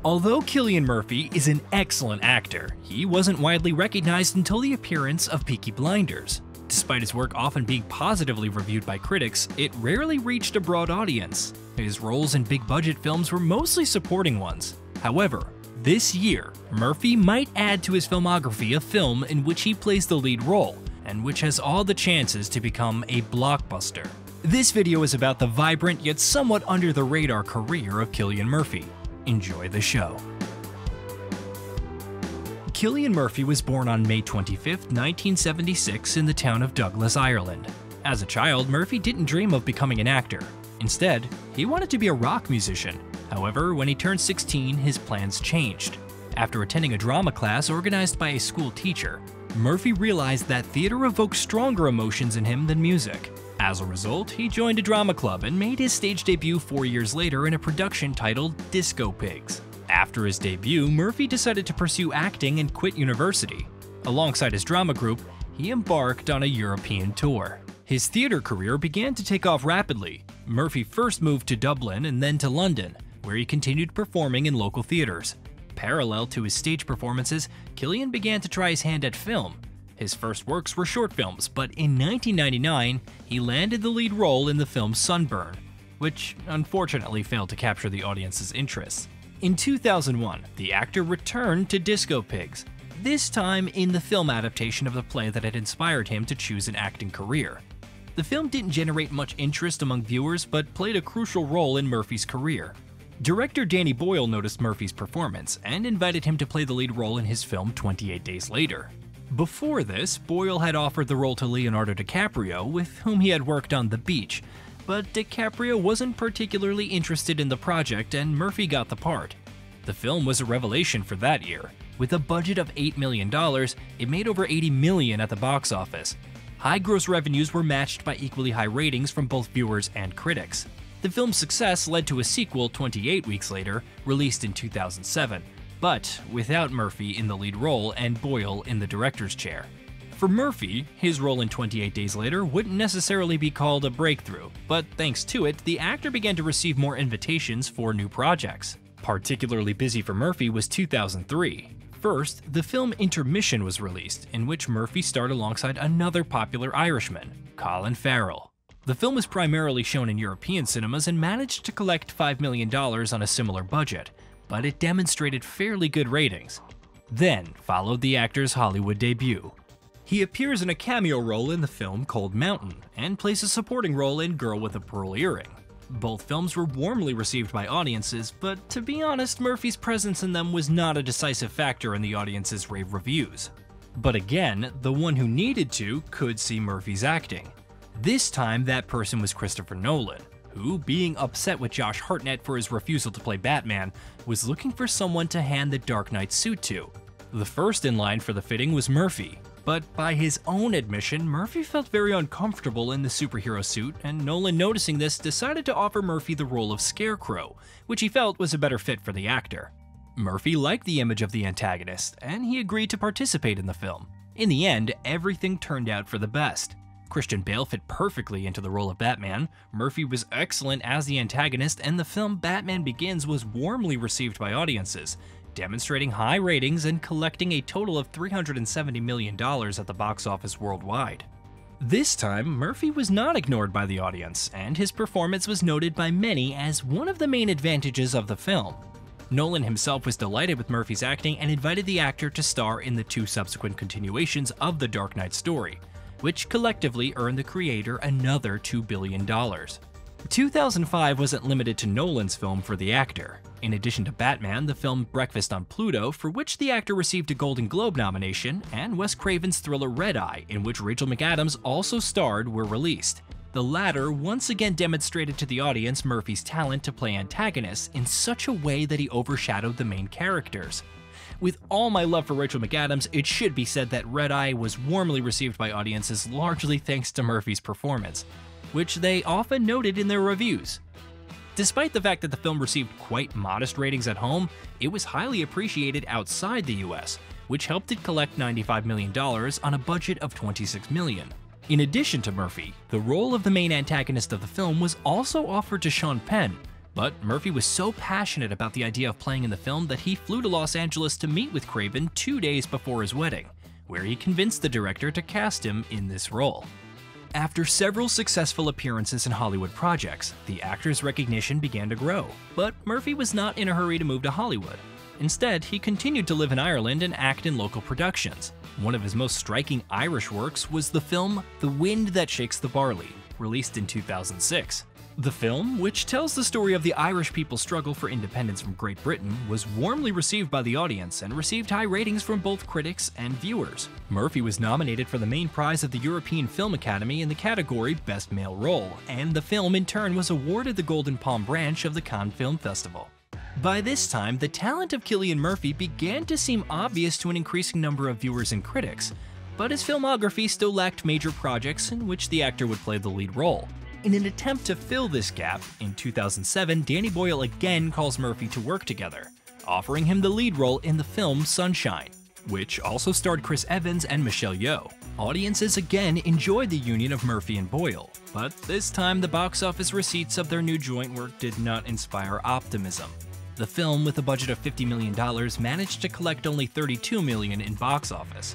Although Cillian Murphy is an excellent actor, he wasn't widely recognized until the appearance of Peaky Blinders. Despite his work often being positively reviewed by critics, it rarely reached a broad audience. His roles in big-budget films were mostly supporting ones. However, this year, Murphy might add to his filmography a film in which he plays the lead role, and which has all the chances to become a blockbuster. This video is about the vibrant yet somewhat under-the-radar career of Cillian Murphy. Enjoy the show. Cillian Murphy was born on May 25, 1976 in the town of Douglas, Ireland. As a child, Murphy didn't dream of becoming an actor. Instead, he wanted to be a rock musician. However, when he turned 16, his plans changed. After attending a drama class organized by a school teacher, Murphy realized that theater evoked stronger emotions in him than music. As a result, he joined a drama club and made his stage debut 4 years later in a production titled Disco Pigs. After his debut, Murphy decided to pursue acting and quit university. Alongside his drama group, he embarked on a European tour. His theater career began to take off rapidly. Murphy first moved to Dublin and then to London, where he continued performing in local theaters. Parallel to his stage performances, Cillian began to try his hand at film. His first works were short films, but in 1999, he landed the lead role in the film Sunburn, which unfortunately failed to capture the audience's interest. In 2001, the actor returned to Disco Pigs, this time in the film adaptation of the play that had inspired him to choose an acting career. The film didn't generate much interest among viewers, but played a crucial role in Murphy's career. Director Danny Boyle noticed Murphy's performance and invited him to play the lead role in his film 28 Days Later. Before this, Boyle had offered the role to Leonardo DiCaprio, with whom he had worked on The Beach, but DiCaprio wasn't particularly interested in the project and Murphy got the part. The film was a revelation for that year. With a budget of $8 million, it made over $80 million at the box office. High gross revenues were matched by equally high ratings from both viewers and critics. The film's success led to a sequel 28 weeks later, released in 2007, but without Murphy in the lead role and Boyle in the director's chair. For Murphy, his role in 28 Days Later wouldn't necessarily be called a breakthrough, but thanks to it, the actor began to receive more invitations for new projects. Particularly busy for Murphy was 2003. First, the film Intermission was released, in which Murphy starred alongside another popular Irishman, Colin Farrell. The film was primarily shown in European cinemas and managed to collect $5 million on a similar budget, but it demonstrated fairly good ratings. Then followed the actor's Hollywood debut. He appears in a cameo role in the film Cold Mountain and plays a supporting role in Girl with a Pearl Earring. Both films were warmly received by audiences, but to be honest, Murphy's presence in them was not a decisive factor in the audience's rave reviews. But again, the one who needed to could see Murphy's acting. This time, that person was Christopher Nolan, who, being upset with Josh Hartnett for his refusal to play Batman, was looking for someone to hand the Dark Knight suit to. The first in line for the fitting was Murphy, but by his own admission, Murphy felt very uncomfortable in the superhero suit, and Nolan, noticing this, decided to offer Murphy the role of Scarecrow, which he felt was a better fit for the actor. Murphy liked the image of the antagonist, and he agreed to participate in the film. In the end, everything turned out for the best. Christian Bale fit perfectly into the role of Batman, Murphy was excellent as the antagonist, and the film Batman Begins was warmly received by audiences, demonstrating high ratings and collecting a total of $370 million at the box office worldwide. This time, Murphy was not ignored by the audience, and his performance was noted by many as one of the main advantages of the film. Nolan himself was delighted with Murphy's acting and invited the actor to star in the 2 subsequent continuations of the Dark Knight story, which collectively earned the creator another $2 billion. 2005 wasn't limited to Nolan's film for the actor. In addition to Batman, the film Breakfast on Pluto, for which the actor received a Golden Globe nomination, and Wes Craven's thriller Red Eye, in which Rachel McAdams also starred, were released. The latter once again demonstrated to the audience Murphy's talent to play antagonists in such a way that he overshadowed the main characters. With all my love for Rachel McAdams, it should be said that Red Eye was warmly received by audiences largely thanks to Murphy's performance, which they often noted in their reviews. Despite the fact that the film received quite modest ratings at home, it was highly appreciated outside the US, which helped it collect $95 million on a budget of $26 million. In addition to Murphy, the role of the main antagonist of the film was also offered to Sean Penn, But Murphy was so passionate about the idea of playing in the film that he flew to Los Angeles to meet with Craven 2 days before his wedding, where he convinced the director to cast him in this role. After several successful appearances in Hollywood projects, the actor's recognition began to grow, but Murphy was not in a hurry to move to Hollywood. Instead, he continued to live in Ireland and act in local productions. One of his most striking Irish works was the film The Wind That Shakes the Barley, released in 2006. The film, which tells the story of the Irish people's struggle for independence from Great Britain, was warmly received by the audience and received high ratings from both critics and viewers. Murphy was nominated for the main prize of the European Film Academy in the category Best Male Role, and the film in turn was awarded the Golden Palm branch of the Cannes Film Festival. By this time, the talent of Cillian Murphy began to seem obvious to an increasing number of viewers and critics, but his filmography still lacked major projects in which the actor would play the lead role. In an attempt to fill this gap, in 2007, Danny Boyle again calls Murphy to work together, offering him the lead role in the film Sunshine, which also starred Chris Evans and Michelle Yeoh. Audiences again enjoyed the union of Murphy and Boyle, but this time the box office receipts of their new joint work did not inspire optimism. The film, with a budget of $50 million, managed to collect only $32 million in box office.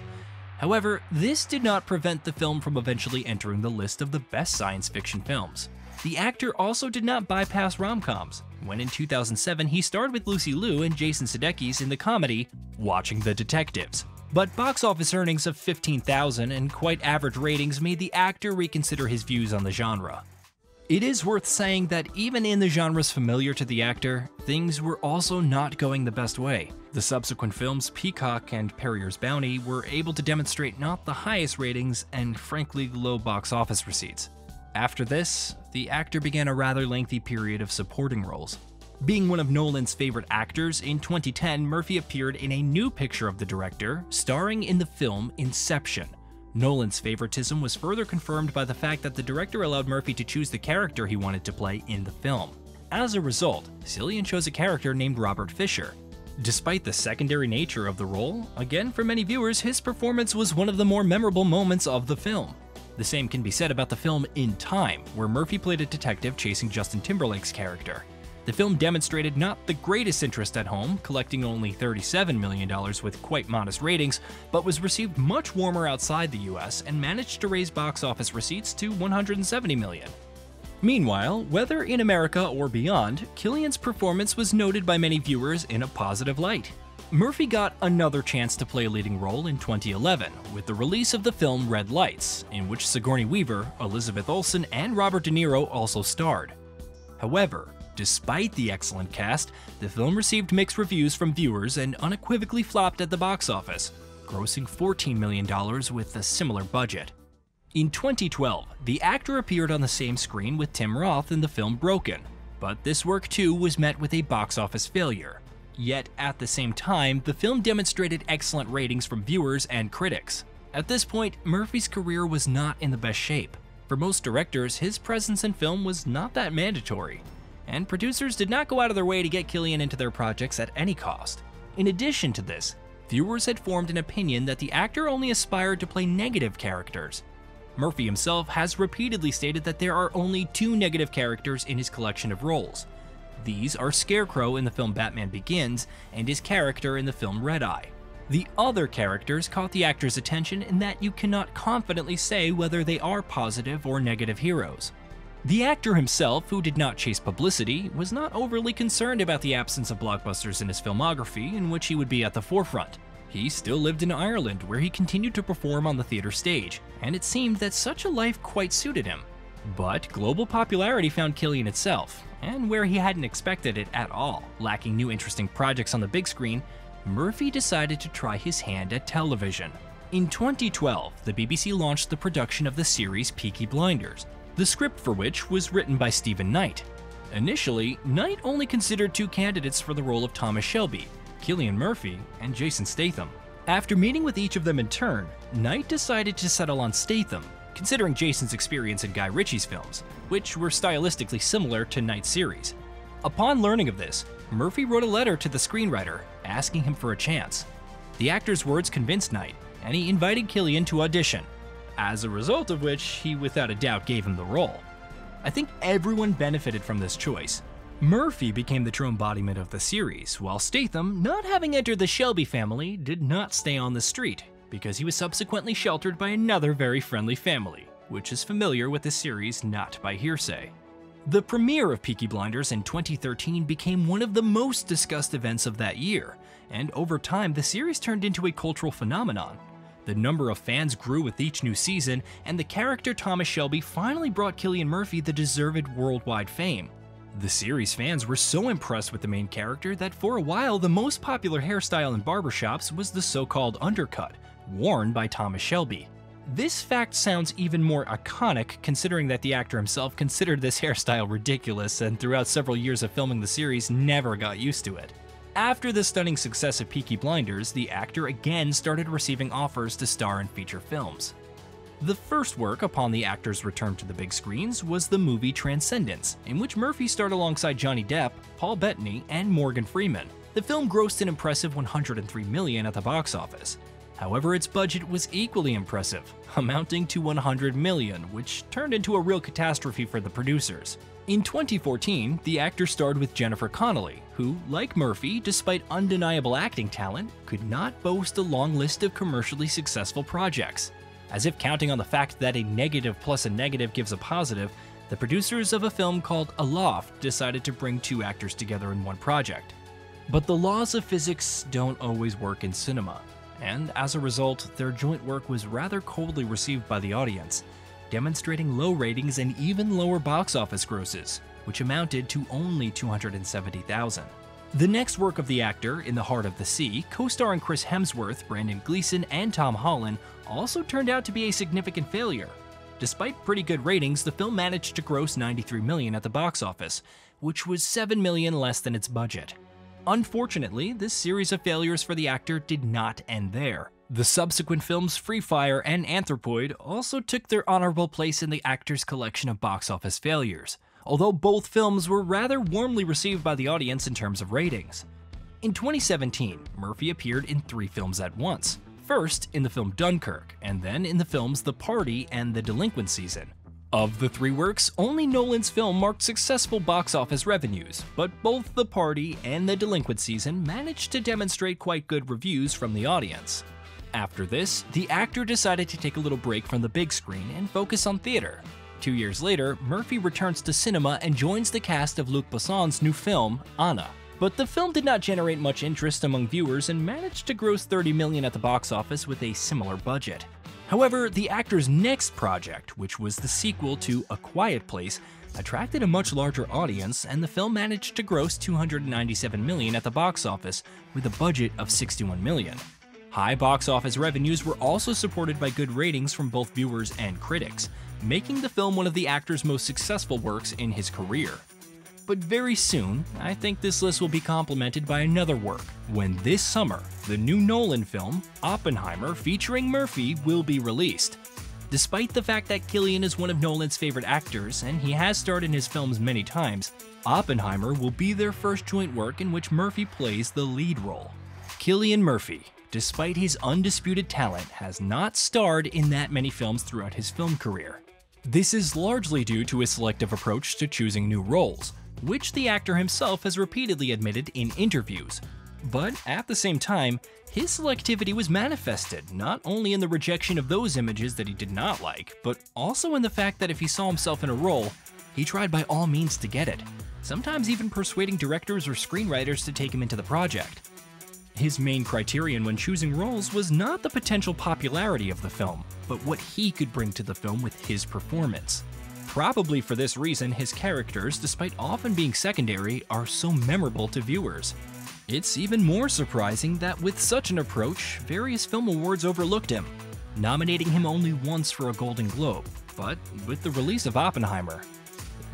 However, this did not prevent the film from eventually entering the list of the best science fiction films. The actor also did not bypass rom-coms, when in 2007 he starred with Lucy Liu and Jason Sudeikis in the comedy Watching the Detectives. But box office earnings of $15,000 and quite average ratings made the actor reconsider his views on the genre. It is worth saying that even in the genres familiar to the actor, things were also not going the best way. The subsequent films Peacock and Perrier's Bounty were able to demonstrate not the highest ratings and frankly low box office receipts. After this, the actor began a rather lengthy period of supporting roles. Being one of Nolan's favorite actors, in 2010 Murphy appeared in a new picture of the director, starring in the film Inception. Nolan's favoritism was further confirmed by the fact that the director allowed Murphy to choose the character he wanted to play in the film. As a result, Cillian chose a character named Robert Fisher. Despite the secondary nature of the role, again for many viewers, his performance was one of the more memorable moments of the film. The same can be said about the film In Time, where Murphy played a detective chasing Justin Timberlake's character. The film demonstrated not the greatest interest at home, collecting only $37 million with quite modest ratings, but was received much warmer outside the US and managed to raise box office receipts to $170 million. Meanwhile, whether in America or beyond, Cillian's performance was noted by many viewers in a positive light. Murphy got another chance to play a leading role in 2011 with the release of the film Red Lights, in which Sigourney Weaver, Elizabeth Olsen, and Robert De Niro also starred. However, despite the excellent cast, the film received mixed reviews from viewers and unequivocally flopped at the box office, grossing $14 million with a similar budget. In 2012, the actor appeared on the same screen with Tim Roth in the film Broken, but this work too was met with a box office failure. Yet at the same time, the film demonstrated excellent ratings from viewers and critics. At this point, Murphy's career was not in the best shape. For most directors, his presence in film was not that mandatory, and producers did not go out of their way to get Cillian into their projects at any cost. In addition to this, viewers had formed an opinion that the actor only aspired to play negative characters. Murphy himself has repeatedly stated that there are only 2 negative characters in his collection of roles. These are Scarecrow in the film Batman Begins and his character in the film Red Eye. The other characters caught the actor's attention in that you cannot confidently say whether they are positive or negative heroes. The actor himself, who did not chase publicity, was not overly concerned about the absence of blockbusters in his filmography in which he would be at the forefront. He still lived in Ireland, where he continued to perform on the theater stage, and it seemed that such a life quite suited him. But global popularity found Cillian itself, and where he hadn't expected it at all. Lacking new interesting projects on the big screen, Murphy decided to try his hand at television. In 2012, the BBC launched the production of the series Peaky Blinders, the script for which was written by Stephen Knight. Initially, Knight only considered 2 candidates for the role of Thomas Shelby, Cillian Murphy and Jason Statham. After meeting with each of them in turn, Knight decided to settle on Statham, considering Jason's experience in Guy Ritchie's films, which were stylistically similar to Knight's series. Upon learning of this, Murphy wrote a letter to the screenwriter, asking him for a chance. The actor's words convinced Knight, and he invited Cillian to audition, as a result of which he without a doubt gave him the role. I think everyone benefited from this choice. Murphy became the true embodiment of the series, while Statham, not having entered the Shelby family, did not stay on the street, because he was subsequently sheltered by another very friendly family, which is familiar with the series not by hearsay. The premiere of Peaky Blinders in 2013 became one of the most discussed events of that year, and over time the series turned into a cultural phenomenon. The number of fans grew with each new season, and the character Thomas Shelby finally brought Cillian Murphy the deserved worldwide fame. The series fans were so impressed with the main character that for a while the most popular hairstyle in barbershops was the so-called undercut, worn by Thomas Shelby. This fact sounds even more iconic considering that the actor himself considered this hairstyle ridiculous and throughout several years of filming the series never got used to it. After the stunning success of Peaky Blinders, the actor again started receiving offers to star in feature films. The first work upon the actor's return to the big screens was the movie Transcendence, in which Murphy starred alongside Johnny Depp, Paul Bettany, and Morgan Freeman. The film grossed an impressive $103 million at the box office. However, its budget was equally impressive, amounting to $100 million, which turned into a real catastrophe for the producers. In 2014, the actor starred with Jennifer Connelly, who, like Murphy, despite undeniable acting talent, could not boast a long list of commercially successful projects. As if counting on the fact that a negative plus a negative gives a positive, the producers of a film called Aloft decided to bring two actors together in one project. But the laws of physics don't always work in cinema, and as a result, their joint work was rather coldly received by the audience, demonstrating low ratings and even lower box office grosses, which amounted to only $270,000. The next work of the actor, In the Heart of the Sea, co-starring Chris Hemsworth, Brandon Gleeson, and Tom Holland, also turned out to be a significant failure. Despite pretty good ratings, the film managed to gross $93 million at the box office, which was $7 million less than its budget. Unfortunately, this series of failures for the actor did not end there. The subsequent films Free Fire and Anthropoid also took their honorable place in the actor's collection of box office failures, although both films were rather warmly received by the audience in terms of ratings. In 2017, Murphy appeared in 3 films at once. First in the film Dunkirk, and then in the films The Party and The Delinquent Season. Of the 3 works, only Nolan's film marked successful box office revenues, but both The Party and The Delinquent Season managed to demonstrate quite good reviews from the audience. After this, the actor decided to take a little break from the big screen and focus on theater. 2 years later, Murphy returns to cinema and joins the cast of Luc Besson's new film, Anna. But the film did not generate much interest among viewers and managed to gross $30 million at the box office with a similar budget. However, the actor's next project, which was the sequel to A Quiet Place, attracted a much larger audience, and the film managed to gross $297 million at the box office with a budget of $61 million. High box office revenues were also supported by good ratings from both viewers and critics, making the film one of the actor's most successful works in his career. But very soon, I think this list will be complemented by another work, when this summer, the new Nolan film, Oppenheimer, featuring Murphy, will be released. Despite the fact that Cillian is one of Nolan's favorite actors, and he has starred in his films many times, Oppenheimer will be their first joint work in which Murphy plays the lead role. Cillian Murphy, despite his undisputed talent, has not starred in that many films throughout his film career. This is largely due to his selective approach to choosing new roles, which the actor himself has repeatedly admitted in interviews. But at the same time, his selectivity was manifested not only in the rejection of those images that he did not like, but also in the fact that if he saw himself in a role, he tried by all means to get it, sometimes even persuading directors or screenwriters to take him into the project. His main criterion when choosing roles was not the potential popularity of the film, but what he could bring to the film with his performance. Probably for this reason, his characters, despite often being secondary, are so memorable to viewers. It's even more surprising that with such an approach, various film awards overlooked him, nominating him only once for a Golden Globe. But with the release of Oppenheimer,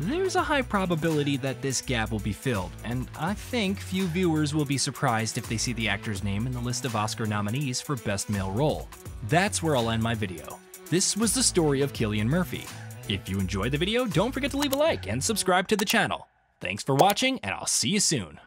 there's a high probability that this gap will be filled, and I think few viewers will be surprised if they see the actor's name in the list of Oscar nominees for Best Male Role. That's where I'll end my video. This was the story of Cillian Murphy. If you enjoyed the video, don't forget to leave a like and subscribe to the channel. Thanks for watching, and I'll see you soon.